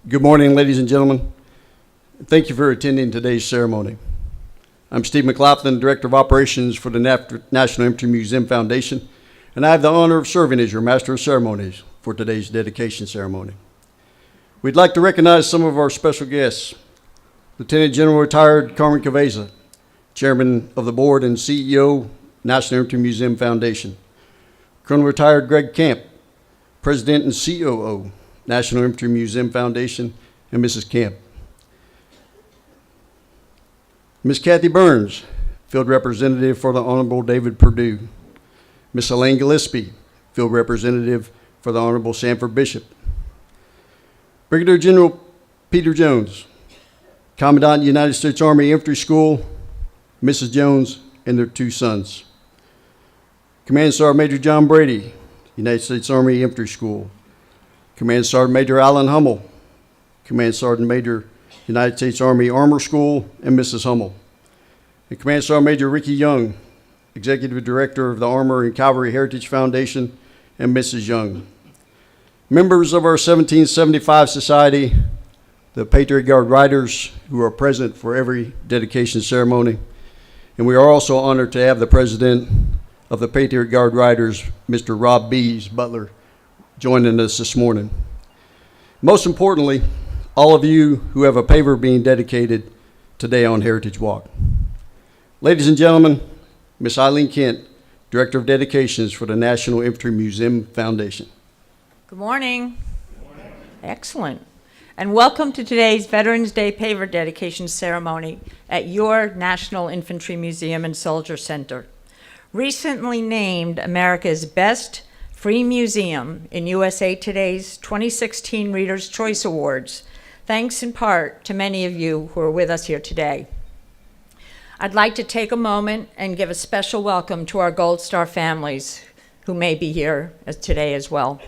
Good morning, ladies and gentlemen. Thank you for attending today's ceremony. I'm Steve McLaughlin, Director of Operations for the National Infantry Museum Foundation, and I have the honor of serving as your Master of Ceremonies for today's dedication ceremony. We'd like to recognize some of our special guests. Lieutenant General Retired Carmen Caveza, Chairman of the Board and CEO, National Infantry Museum Foundation. Colonel Retired Greg Camp, President and COO, National Infantry Museum Foundation, and Mrs. Camp. Ms. Kathy Burns, Field Representative for the Honorable David Perdue. Ms. Elaine Gillespie, Field Representative for the Honorable Sanford Bishop. Brigadier General Peter Jones, Commandant United States Army Infantry School, Mrs. Jones, and their two sons. Command Sergeant Major John Brady, United States Army Infantry School. Command Sergeant Major Alan Hummel, Command Sergeant Major United States Army Armor School, and Mrs. Hummel. And Command Sergeant Major Ricky Young, Executive Director of the Armor and Cavalry Heritage Foundation, and Mrs. Young. Members of our 1775 Society, the Patriot Guard Riders, who are present for every dedication ceremony. And we are also honored to have the President of the Patriot Guard Riders, Mr. Rob Bees Butler, joining us this morning. Most importantly, all of you who have a paver being dedicated today on Heritage Walk. Ladies and gentlemen, Ms. Eileen Kent, Director of Dedications for the National Infantry Museum Foundation. Good morning. Good morning. Excellent. And welcome to today's Veterans Day Paver dedication ceremony at your National Infantry Museum and Soldier Center. Recently named America's Best Free Museum in USA Today's 2016 Reader's Choice Awards, thanks in part to many of you who are with us here today. I'd like to take a moment and give a special welcome to our Gold Star families who may be here today as well.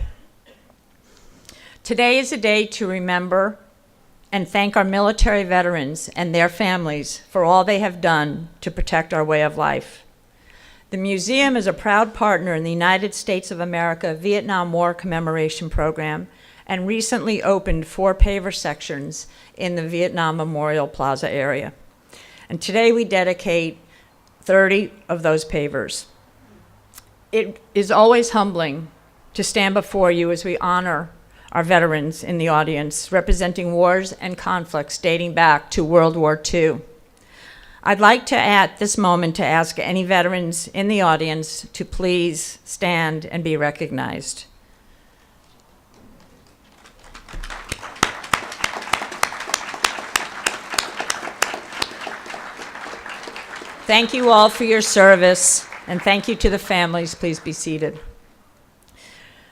Today is a day to remember and thank our military veterans and their families for all they have done to protect our way of life. The museum is a proud partner in the United States of America Vietnam War Commemoration Program and recently opened 4 paver sections in the Vietnam Memorial Plaza area. And today we dedicate 30 of those pavers. It is always humbling to stand before you as we honor our veterans in the audience, representing wars and conflicts dating back to World War II. I'd like to, at this moment, to ask any veterans in the audience to please stand and be recognized. Thank you all for your service, and thank you to the families. Please be seated.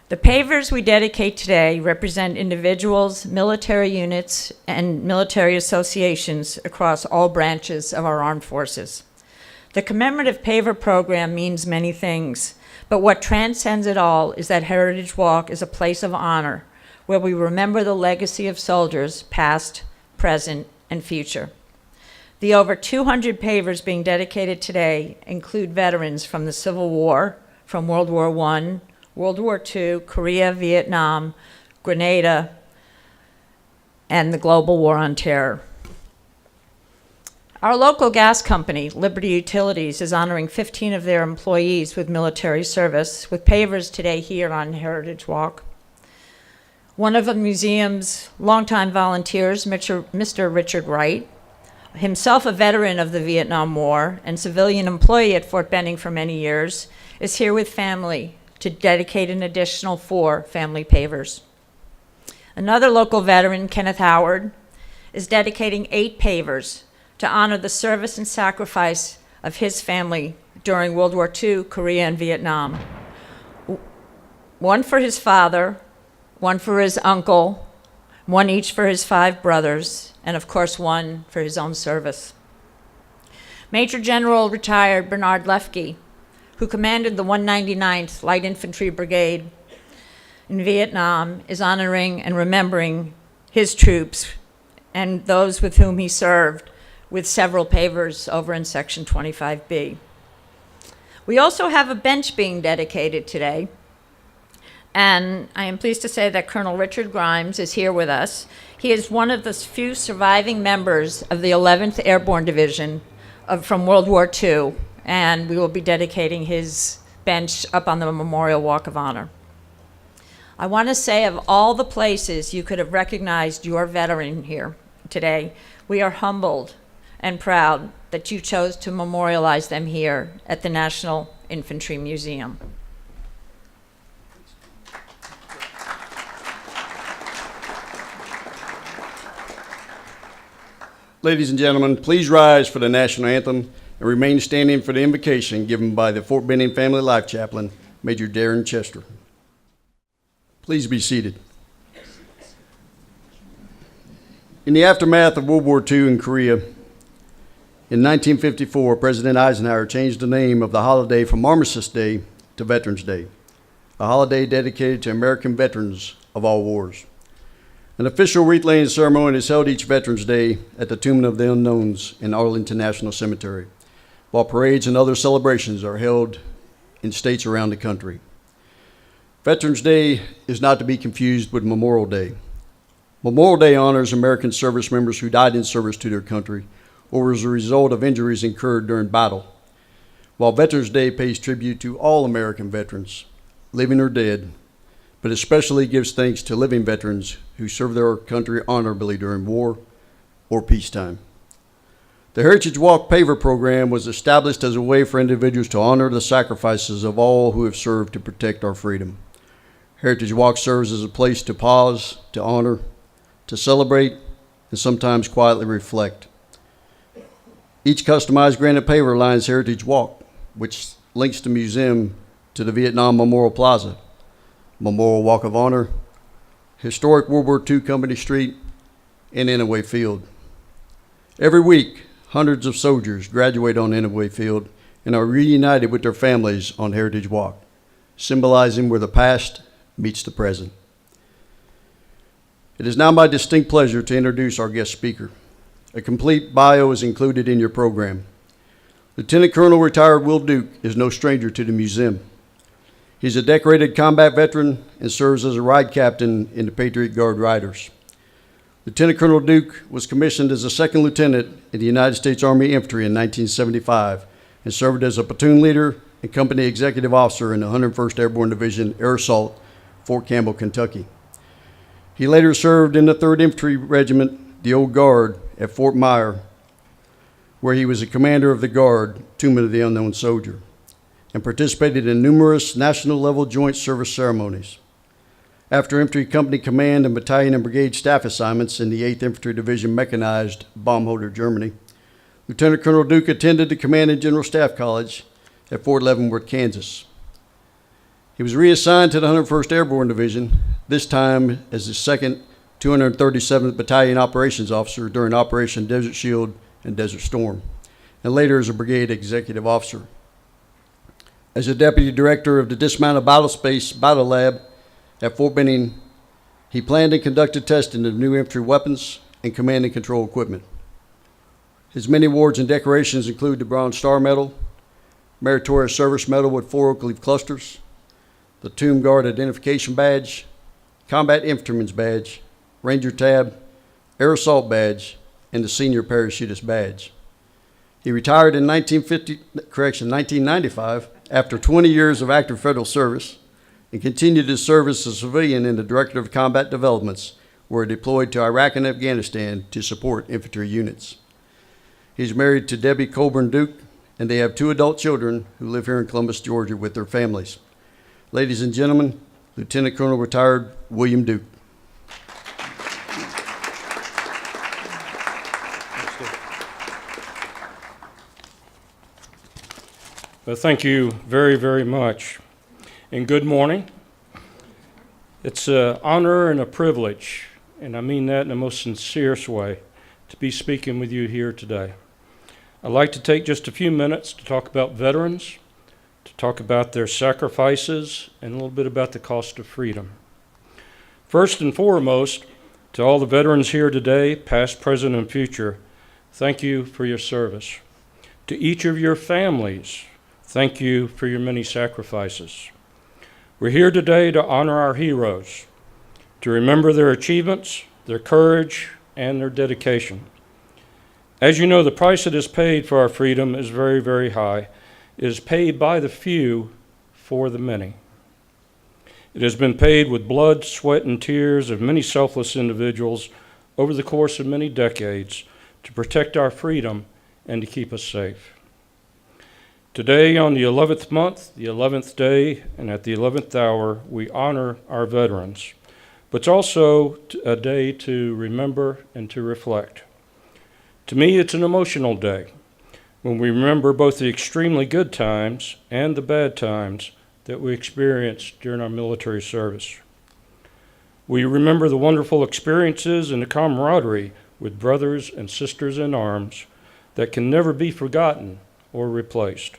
The pavers we dedicate today represent individuals, military units, and military associations across all branches of our armed forces. The commemorative paver program means many things, but what transcends it all is that Heritage Walk is a place of honor where we remember the legacy of soldiers, past, present, and future. The over 200 pavers being dedicated today include veterans from the Civil War, from World War I, World War II, Korea, Vietnam, Grenada, and the global war on terror. Our local gas company, Liberty Utilities, is honoring 15 of their employees with military service with pavers today here on Heritage Walk. One of the museum's longtime volunteers, Mr. Richard Wright, himself a veteran of the Vietnam War and civilian employee at Fort Benning for many years, is here with family to dedicate an additional 4 family pavers. Another local veteran, Kenneth Howard, is dedicating 8 pavers to honor the service and sacrifice of his family during World War II, Korea, and Vietnam. 1 for his father, 1 for his uncle, 1 each for his 5 brothers, and of course 1 for his own service. Major General Retired Bernard Lefke, who commanded the 199th Light Infantry Brigade in Vietnam, is honoring and remembering his troops and those with whom he served with several pavers over in Section 25B. We also have a bench being dedicated today. And I am pleased to say that Colonel Richard Grimes is here with us. He is one of the few surviving members of the 11th Airborne Division from World War II, and we will be dedicating his bench up on the Memorial Walk of Honor. I want to say, of all the places you could have recognized your veteran here today, we are humbled and proud that you chose to memorialize them here at the National Infantry Museum. Ladies and gentlemen, please rise for the national anthem and remain standing for the invocation given by the Fort Benning Family Life Chaplain, Major Darren Chester. Please be seated. In the aftermath of World War II in Korea, in 1954, President Eisenhower changed the name of the holiday from Armistice Day to Veterans Day, a holiday dedicated to American veterans of all wars. An official wreath-laying ceremony is held each Veterans Day at the Tomb of the Unknowns in Arlington National Cemetery, while parades and other celebrations are held in states around the country. Veterans Day is not to be confused with Memorial Day. Memorial Day honors American service members who died in service to their country or as a result of injuries incurred during battle, while Veterans Day pays tribute to all American veterans, living or dead, but especially gives thanks to living veterans who served their country honorably during war or peacetime. The Heritage Walk Paver program was established as a way for individuals to honor the sacrifices of all who have served to protect our freedom. Heritage Walk serves as a place to pause, to honor, to celebrate, and sometimes quietly reflect. Each customized granite paver lines Heritage Walk, which links the museum to the Vietnam Memorial Plaza, Memorial Walk of Honor, historic World War II Company Street, and Inaway Field. Every week, hundreds of soldiers graduate on Inaway Field and are reunited with their families on Heritage Walk, symbolizing where the past meets the present. It is now my distinct pleasure to introduce our guest speaker. A complete bio is included in your program. Lieutenant Colonel retired Will Duke is no stranger to the museum. He's a decorated combat veteran and serves as a ride captain in the Patriot Guard Riders. Lieutenant Colonel Duke was commissioned as a second lieutenant in the United States Army Infantry in 1975 and served as a platoon leader and company executive officer in the 101st Airborne Division Air Assault, Fort Campbell, Kentucky. He later served in the 3rd Infantry Regiment, the Old Guard, at Fort Myer, where he was a commander of the Guard, Tomb of the Unknown Soldier, and participated in numerous national-level joint service ceremonies. After infantry company command and battalion and brigade staff assignments in the 8th Infantry Division Mechanized Baumholder, Germany, Lieutenant Colonel Duke attended the Command and General Staff College at Fort Leavenworth, Kansas. He was reassigned to the 101st Airborne Division, this time as the 2nd 237th Battalion Operations Officer during Operation Desert Shield and Desert Storm, and later as a brigade executive officer. As a deputy director of the Dismounted Battlespace Battle Lab at Fort Benning, he planned and conducted testing of new infantry weapons and command and control equipment. His many awards and decorations include the Bronze Star Medal, Meritorious Service Medal with 4 oak leaf clusters, the Tomb Guard Identification Badge, Combat Infantryman's Badge, Ranger Tab, Air Assault Badge, and the Senior Parachutist Badge. He retired in 1995 after 20 years of active federal service and continued his service as a civilian in the Directorate of Combat Developments, where he deployed to Iraq and Afghanistan to support infantry units. He's married to Debbie Colburn Duke, and they have 2 adult children who live here in Columbus, Georgia with their families. Ladies and gentlemen, Lieutenant Colonel retired William Duke. Well, thank you very, very much. And good morning. It's an honor and a privilege, and I mean that in the most sincerest way, to be speaking with you here today. I'd like to take just a few minutes to talk about veterans, to talk about their sacrifices, and a little bit about the cost of freedom. First and foremost, to all the veterans here today, past, present, and future, thank you for your service. To each of your families, thank you for your many sacrifices. We're here today to honor our heroes, to remember their achievements, their courage, and their dedication. As you know, the price that is paid for our freedom is very, very high. It is paid by the few for the many. It has been paid with blood, sweat, and tears of many selfless individuals over the course of many decades to protect our freedom and to keep us safe. Today, on the 11th month, the 11th day, and at the 11th hour, we honor our veterans. But it's also a day to remember and to reflect. To me, it's an emotional day when we remember both the extremely good times and the bad times that we experienced during our military service. We remember the wonderful experiences and the camaraderie with brothers and sisters in arms that can never be forgotten or replaced.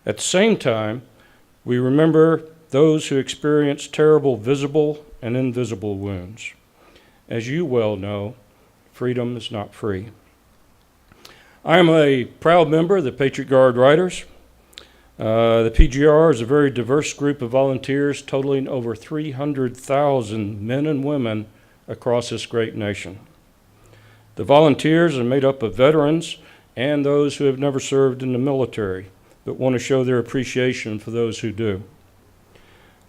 At the same time, we remember those who experienced terrible visible and invisible wounds. As you well know, freedom is not free. I am a proud member of the Patriot Guard Riders. The PGR is a very diverse group of volunteers totaling over 300,000 men and women across this great nation. The volunteers are made up of veterans and those who have never served in the military, but want to show their appreciation for those who do.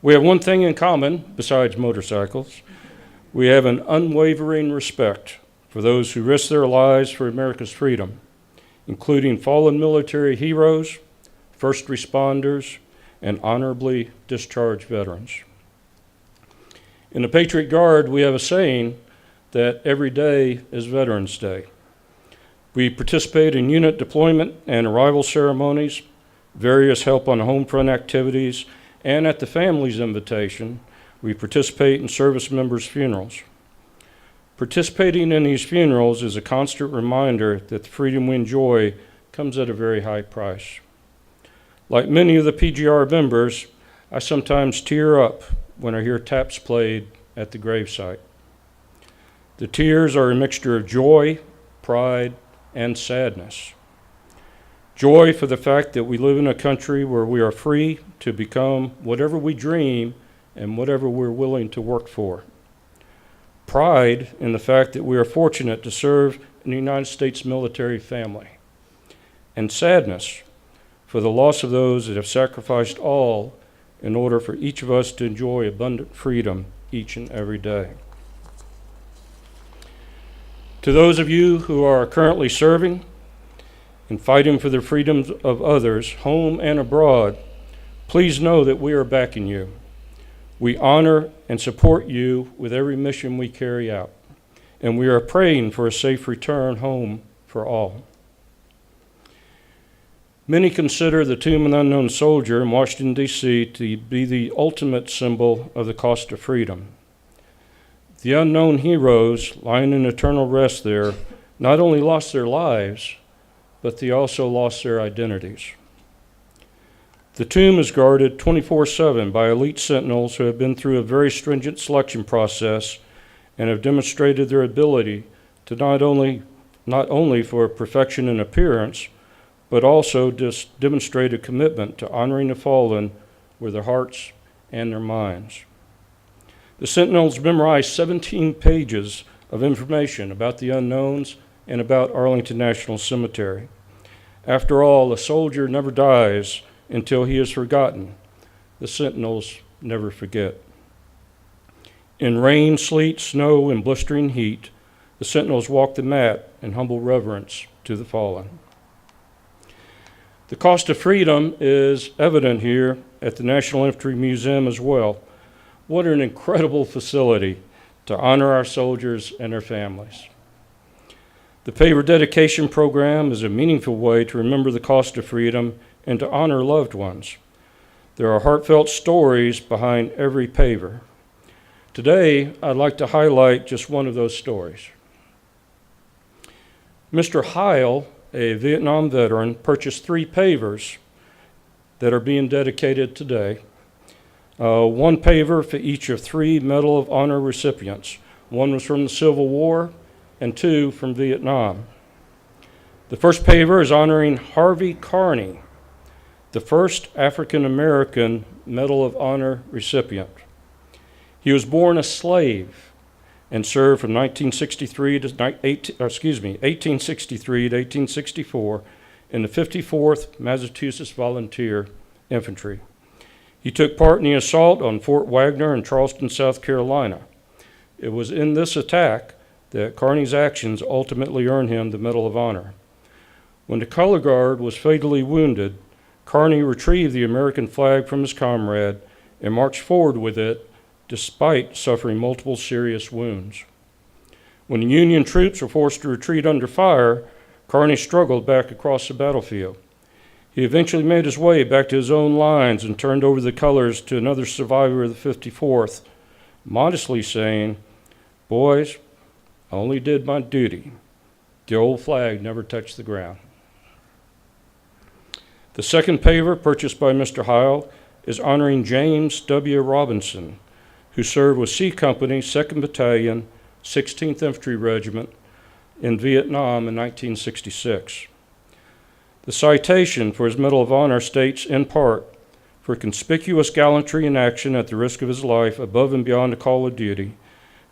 We have one thing in common besides motorcycles. We have an unwavering respect for those who risk their lives for America's freedom, including fallen military heroes, first responders, and honorably discharged veterans. In the Patriot Guard, we have a saying that every day is Veterans Day. We participate in unit deployment and arrival ceremonies, various help on home front activities, and at the family's invitation, we participate in service members' funerals. Participating in these funerals is a constant reminder that the freedom we enjoy comes at a very high price. Like many of the PGR members, I sometimes tear up when I hear taps played at the gravesite. The tears are a mixture of joy, pride, and sadness. Joy for the fact that we live in a country where we are free to become whatever we dream and whatever we're willing to work for. Pride in the fact that we are fortunate to serve in the United States military family. And sadness for the loss of those that have sacrificed all in order for each of us to enjoy abundant freedom each and every day. To those of you who are currently serving and fighting for the freedoms of others, home and abroad, please know that we are backing you. We honor and support you with every mission we carry out, and we are praying for a safe return home for all. Many consider the Tomb of the Unknown Soldier in Washington, D.C. to be the ultimate symbol of the cost of freedom. The unknown heroes lying in eternal rest there not only lost their lives, but they also lost their identities. The tomb is guarded 24/7 by elite sentinels who have been through a very stringent selection process and have demonstrated their ability to not only for perfection in appearance, but also demonstrate a commitment to honoring the fallen with their hearts and their minds. The sentinels memorized 17 pages of information about the unknowns and about Arlington National Cemetery. After all, a soldier never dies until he is forgotten. The sentinels never forget. In rain, sleet, snow, and blistering heat, the sentinels walk the mat in humble reverence to the fallen. The cost of freedom is evident here at the National Infantry Museum as well. What an incredible facility to honor our soldiers and their families. The Paver dedication program is a meaningful way to remember the cost of freedom and to honor loved ones. There are heartfelt stories behind every paver. Today, I'd like to highlight just one of those stories. Mr. Heil, a Vietnam veteran, purchased 3 pavers that are being dedicated today. 1 paver for each of 3 Medal of Honor recipients. 1 was from the Civil War and 2 from Vietnam. The first paver is honoring Harvey Carney, the first African American Medal of Honor recipient. He was born a slave and served from 1863 to 1864 in the 54th Massachusetts Volunteer Infantry. He took part in the assault on Fort Wagner in Charleston, South Carolina. It was in this attack that Kearny's actions ultimately earned him the Medal of Honor. When the color guard was fatally wounded, Kearny retrieved the American flag from his comrade and marched forward with it despite suffering multiple serious wounds. When the Union troops were forced to retreat under fire, Kearny struggled back across the battlefield. He eventually made his way back to his own lines and turned over the colors to another survivor of the 54th, modestly saying, "Boys, I only did my duty. The old flag never touched the ground." The second paver purchased by Mr. Heil is honoring James W. Robinson, who served with C Company, 2nd Battalion, 16th Infantry Regiment in Vietnam in 1966. The citation for his Medal of Honor states, in part, "For conspicuous gallantry in action at the risk of his life above and beyond the call of duty,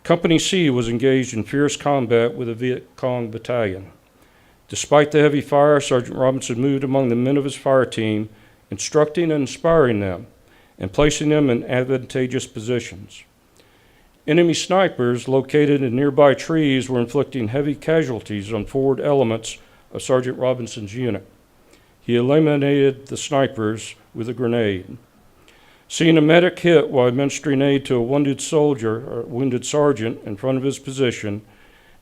Company C was engaged in fierce combat with a Viet Cong battalion. Despite the heavy fire, Sergeant Robinson moved among the men of his fire team, instructing and inspiring them, and placing them in advantageous positions. Enemy snipers located in nearby trees were inflicting heavy casualties on forward elements of Sergeant Robinson's unit. He eliminated the snipers with a grenade. Seeing a medic hit while administering aid to a wounded soldier or wounded sergeant in front of his position,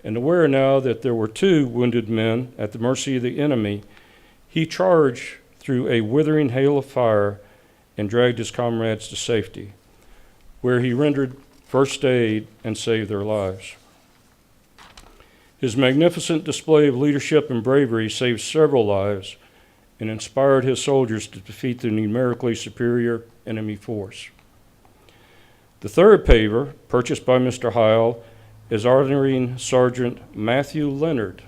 and aware now that there were 2 wounded men at the mercy of the enemy, he charged through a withering hail of fire and dragged his comrades to safety, where he rendered first aid and saved their lives. His magnificent display of leadership and bravery saved several lives and inspired his soldiers to defeat the numerically superior enemy force. The third paver, purchased by Mr. Heil, is honoring Sergeant Matthew Leonard,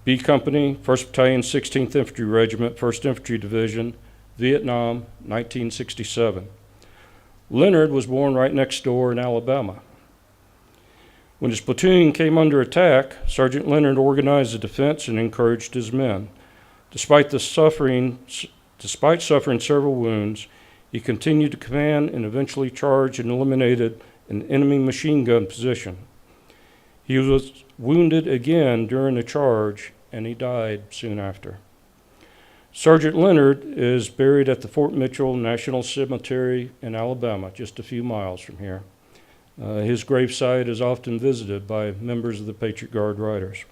B Company, 1st Battalion, 16th Infantry Regiment, 1st Infantry Division, Vietnam, 1967. Leonard was born right next door in Alabama. When his platoon came under attack, Sergeant Leonard organized a defense and encouraged his men. Despite suffering several wounds, he continued to command and eventually charged and eliminated an enemy machine gun position. He was wounded again during the charge, and he died soon after. Sergeant Leonard is buried at the Fort Mitchell National Cemetery in Alabama, just a few miles from here. His gravesite is often visited by members of the Patriot Guard Riders.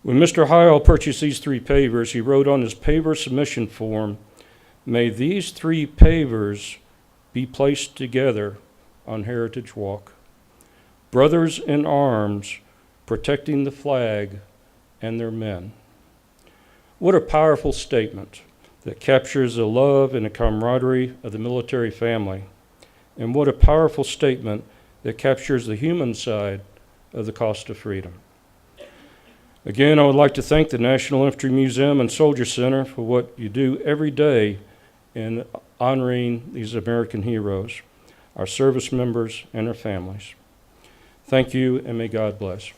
When Mr. Heil purchased these 3 pavers, he wrote on his paver submission form, "May these 3 pavers be placed together on Heritage Walk. Brothers in arms protecting the flag and their men." What a powerful statement that captures the love and the camaraderie of the military family. And what a powerful statement that captures the human side of the cost of freedom. Again, I would like to thank the National Infantry Museum and Soldier Center for what you do every day in honoring these American heroes, our service members, and their families. Thank you, and may God bless.